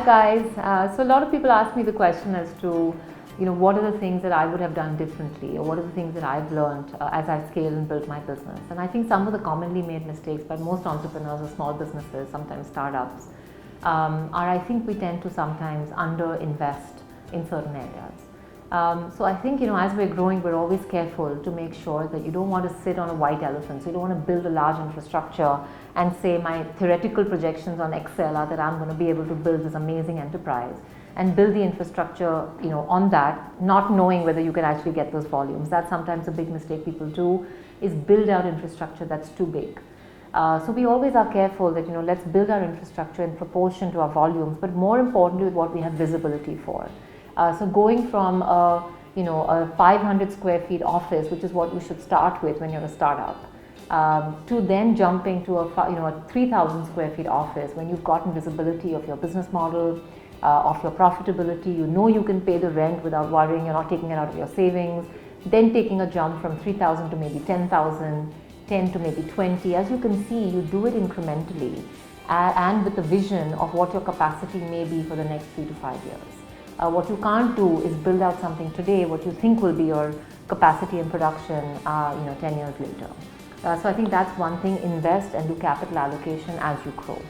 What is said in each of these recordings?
Hi guys. So a lot of people ask me the question as to, what are the things that I would have done differently, or what are the things that I've learned as I've scaled and built my business. And I think some of the commonly made mistakes by most entrepreneurs or small businesses, sometimes startups, are I think we tend to sometimes under-invest in certain areas. So I think, as we're growing, we're always careful to make sure that you don't want to sit on a white elephant. So you don't want to build a large infrastructure and say my theoretical projections on Excel are that I'm going to be able to build this amazing enterprise and build the infrastructure, on that, not knowing whether you can actually get those volumes. That's sometimes a big mistake people do, is build out infrastructure that's too big. So we always are careful that, let's build our infrastructure in proportion to our volumes, but more importantly with what we have visibility for. So going from a 500 square feet office, which is what you should start with when you're a startup, to then jumping to a 3,000 square feet office when you've gotten visibility of your business model, of your profitability, you can pay the rent without worrying, you're not taking it out of your savings, then taking a jump from 3,000 to maybe 10,000, 10 to maybe 20. As you can see, you do it incrementally and with the vision of what your capacity may be for the next 3 to 5 years. What you can't do is build out something today, what you think will be your capacity in production, 10 years later. So I think that's one thing, invest and do capital allocation as you grow.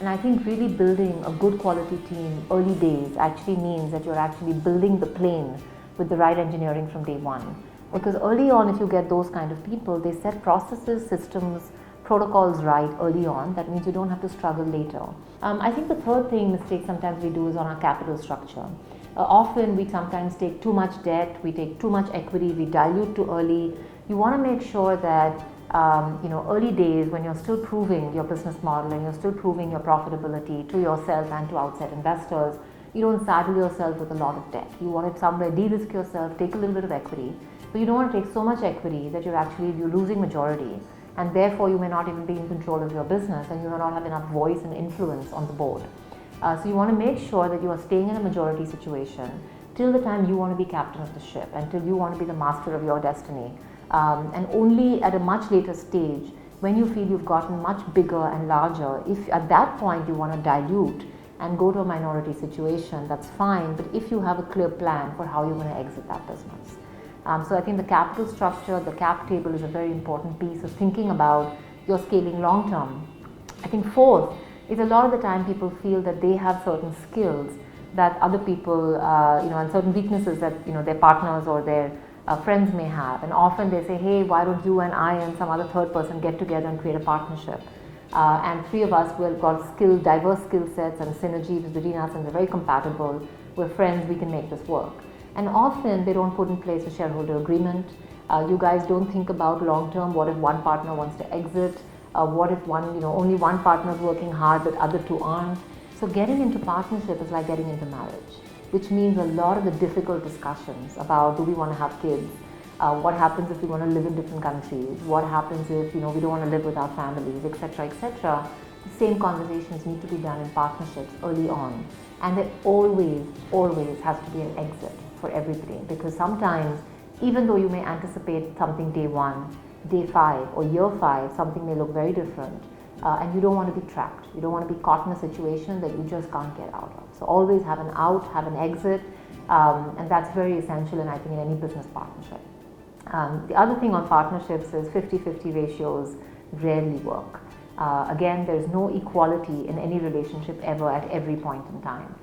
And I think really building a good quality team early days actually means that you're actually building the plane with the right engineering from day one. Because early on, if you get those kind of people, they set processes, systems, protocols right early on. That means you don't have to struggle later. I think the third mistake sometimes we do is on our capital structure. Often we sometimes take too much debt, we take too much equity, we dilute too early. You want to make sure that early days when you're still proving your business model and you're still proving your profitability to yourself and to outside investors, you don't saddle yourself with a lot of debt. You want to somewhere de-risk yourself, take a little bit of equity, but you don't want to take so much equity that you're losing majority, and therefore you may not even be in control of your business and you may not have enough voice and influence on the board. So you want to make sure that you are staying in a majority situation till the time you want to be captain of the ship, until you want to be the master of your destiny. And only at a much later stage, when you feel you've gotten much bigger and larger, if at that point you want to dilute and go to a minority situation, that's fine, but if you have a clear plan for how you're going to exit that business. So I think the capital structure, the cap table is a very important piece of thinking about your scaling long term. I think fourth is a lot of the time people feel that they have certain skills that other people, and certain weaknesses that, their partners or their friends may have. And often they say, hey, why don't you and I and some other third person get together and create a partnership? And three of us will got diverse skill sets and synergy between us, and we're very compatible. We're friends, we can make this work. And often they don't put in place a shareholder agreement. You guys don't think about long term. What if one partner wants to exit? What if only one partner is working hard but other two aren't? So getting into partnership is like getting into marriage, which means a lot of the difficult discussions about do we want to have kids? What happens if we want to live in different countries? What happens if we don't want to live with our families, etc., etc. The same conversations need to be done in partnerships early on, and there always has to be an exit for everybody, because sometimes even though you may anticipate something day 1, day 5 or year 5, something may look very different, and you don't want to be trapped. You don't want to be caught in a situation that you just can't get out of. So always have an out, have an exit, and that's very essential in any business partnership. The other thing on partnerships is 50-50 ratios rarely work. Again, there's no equality in any relationship ever at every point in time.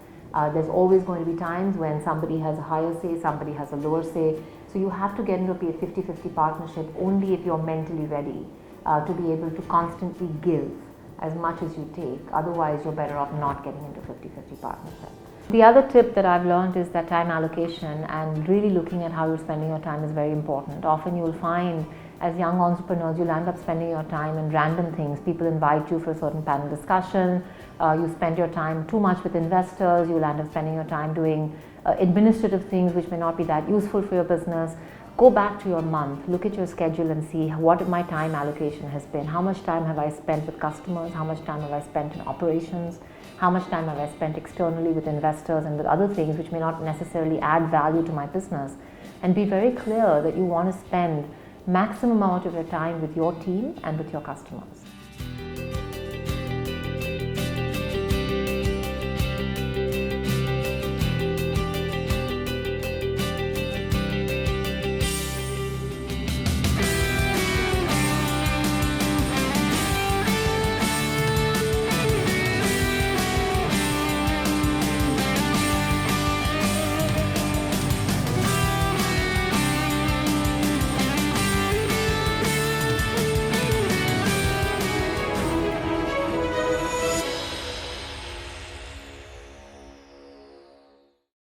There's always going to be times when somebody has a higher say, somebody has a lower say. So you have to get into a 50-50 partnership only if you're mentally ready to be able to constantly give as much as you take. Otherwise, you're better off not getting into 50-50 partnership. The other tip that I've learned is that time allocation and really looking at how you're spending your time is very important. Often you'll find as young entrepreneurs, you'll end up spending your time in random things. People invite you for a certain panel discussion. You spend your time too much with investors. You'll end up spending your time doing administrative things which may not be that useful for your business. Go back to your month, look at your schedule and see what my time allocation has been. How much time have I spent with customers? How much time have I spent in operations? How much time have I spent externally with investors and with other things which may not necessarily add value to my business? And be very clear that you want to spend maximum amount of your time with your team and with your customers.